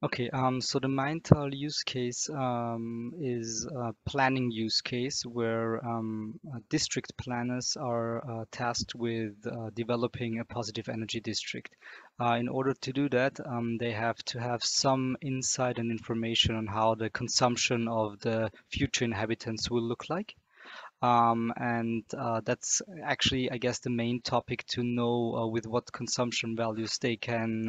Okay, so the Maintal use case is a planning use case where district planners are tasked with developing a positive energy district. In order to do that, they have to have some insight and information on how the consumption of the future inhabitants will look like. And that's actually, I guess, the main topic to know with what consumption values they can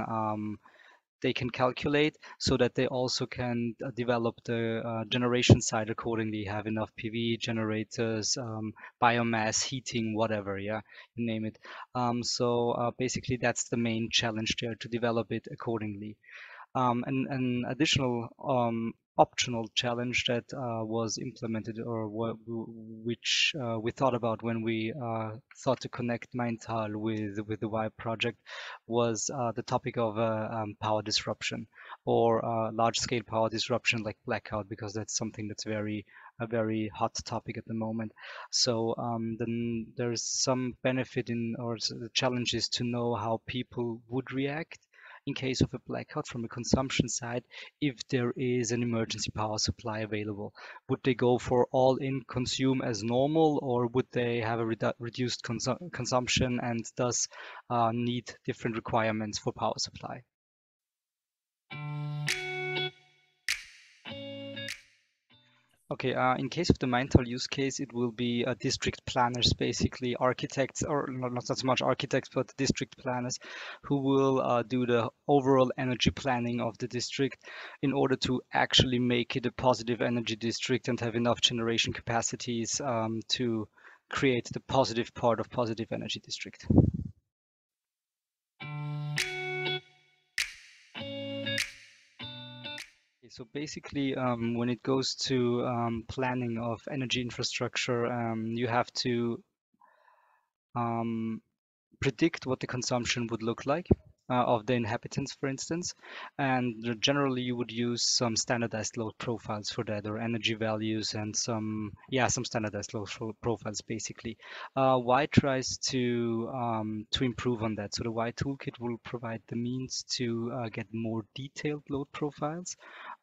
calculate so that they also can develop the generation side accordingly, have enough PV generators, biomass, heating, whatever, yeah, you name it. So basically, that's the main challenge there to develop it accordingly. And an additional optional challenge that was implemented or which we thought about when we thought to connect Maintal with the Vibe project was the topic of power disruption or large-scale power disruption like blackout, because that's something that's a very hot topic at the moment. So then there's some benefit in, or the challenge is to know how people would react in case of a blackout from a consumption side if there is an emergency power supply available. Would they go for all in consume as normal, or would they have a reduced consumption and thus need different requirements for power supply? Okay, in case of the Maintal use case, it will be district planners, basically architects, or not so much architects, but district planners who will do the overall energy planning of the district in order to actually make it a positive energy district and have enough generation capacities to create the positive part of positive energy district. Okay, so basically, when it goes to planning of energy infrastructure, you have to um, predict what the consumption would look like of the inhabitants, for instance. And generally, you would use some standardized load profiles for that, or energy values, and some standardized load profiles, basically. Y tries to improve on that. So the Y toolkit will provide the means to get more detailed load profiles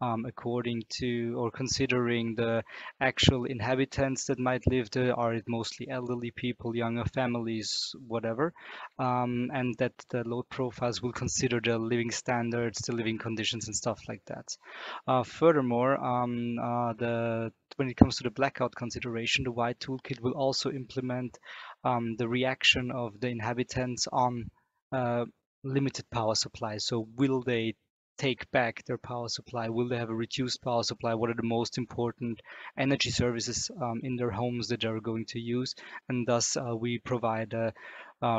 according to or considering the actual inhabitants that might live there. Are it mostly elderly people, younger families, whatever? And that the load profiles will consider the living standards, the living conditions, and stuff like that. Furthermore, when it comes to the blackout consideration, the Y toolkit will also implement the reaction of the inhabitants on uh, limited power supply. So will they take back their power supply? Will they have a reduced power supply? What are the most important energy services in their homes that they're going to use? And thus, we provide a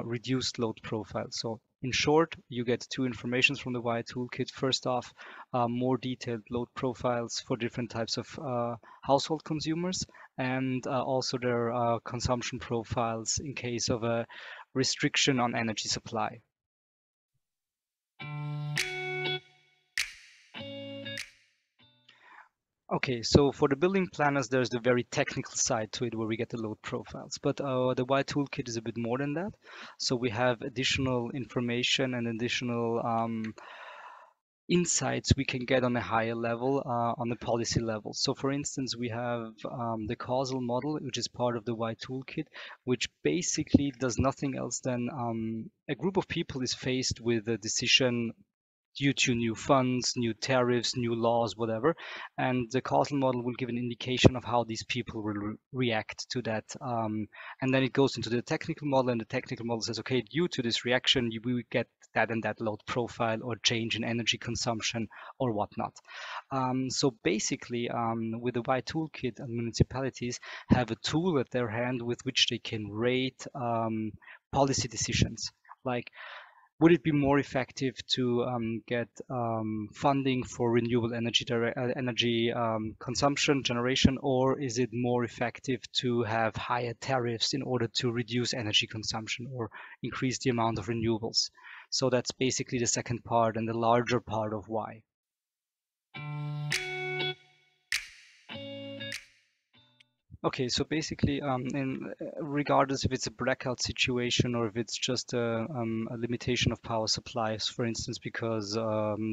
reduced load profile. So in short, you get two informations from the Y toolkit. First off, more detailed load profiles for different types of household consumers, and also their consumption profiles in case of a restriction on energy supply. Okay, so for the building planners, there's the very technical side to it where we get the load profiles. But the Y toolkit is a bit more than that. So we have additional information and additional insights we can get on a higher level, on the policy level. So for instance, we have the causal model, which is part of the Y toolkit, which basically does nothing else than a group of people is faced with a decision due to new funds, new tariffs, new laws, whatever. And the causal model will give an indication of how these people will react to that. And then it goes into the technical model, and the technical model says, okay, due to this reaction, you will get that and that load profile or change in energy consumption or whatnot. So basically, with the Y toolkit, municipalities have a tool at their hand with which they can rate policy decisions. Like, would it be more effective to get funding for renewable energy consumption generation, or is it more effective to have higher tariffs in order to reduce energy consumption or increase the amount of renewables? So that's basically the second part and the larger part of why. Okay, so basically, regardless if it's a blackout situation or if it's just a limitation of power supplies, for instance, because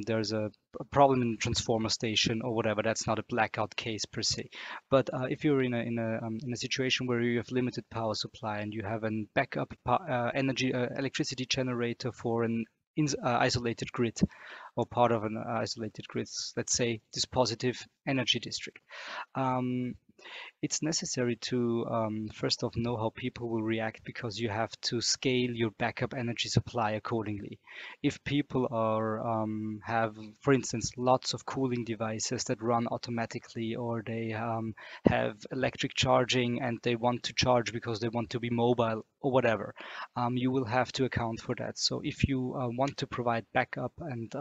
there's a problem in the transformer station or whatever, that's not a blackout case per se. But if you're in a situation where you have limited power supply and you have an backup energy electricity generator for an isolated grid or part of an isolated grid, let's say this positive energy district. Um, it's necessary to first off know how people will react because you have to scale your backup energy supply accordingly. If people are have, for instance, lots of cooling devices that run automatically, or they have electric charging and they want to charge because they want to be mobile or whatever, you will have to account for that. So if you want to provide backup and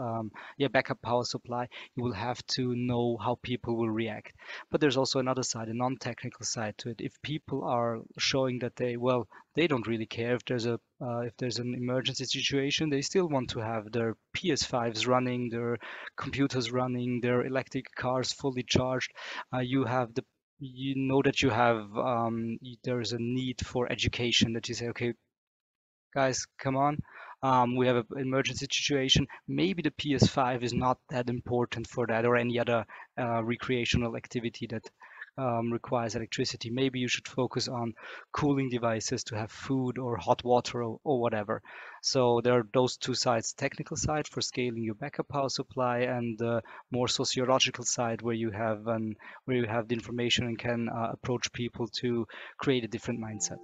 backup power supply, you will have to know how people will react. But there's also another side, a non-technical side to it. If people are showing that they don't really care if there's an emergency situation, they still want to have their PS5s running, their computers running, their electric cars fully charged. You have the you know that you have there's a need for education that you say, okay, guys, come on. We have an emergency situation. Maybe the PS5 is not that important for that or any other recreational activity that requires electricity. Maybe you should focus on cooling devices to have food or hot water or whatever. So there are those two sides, technical side for scaling your backup power supply and the more sociological side where you have the information and can approach people to create a different mindset.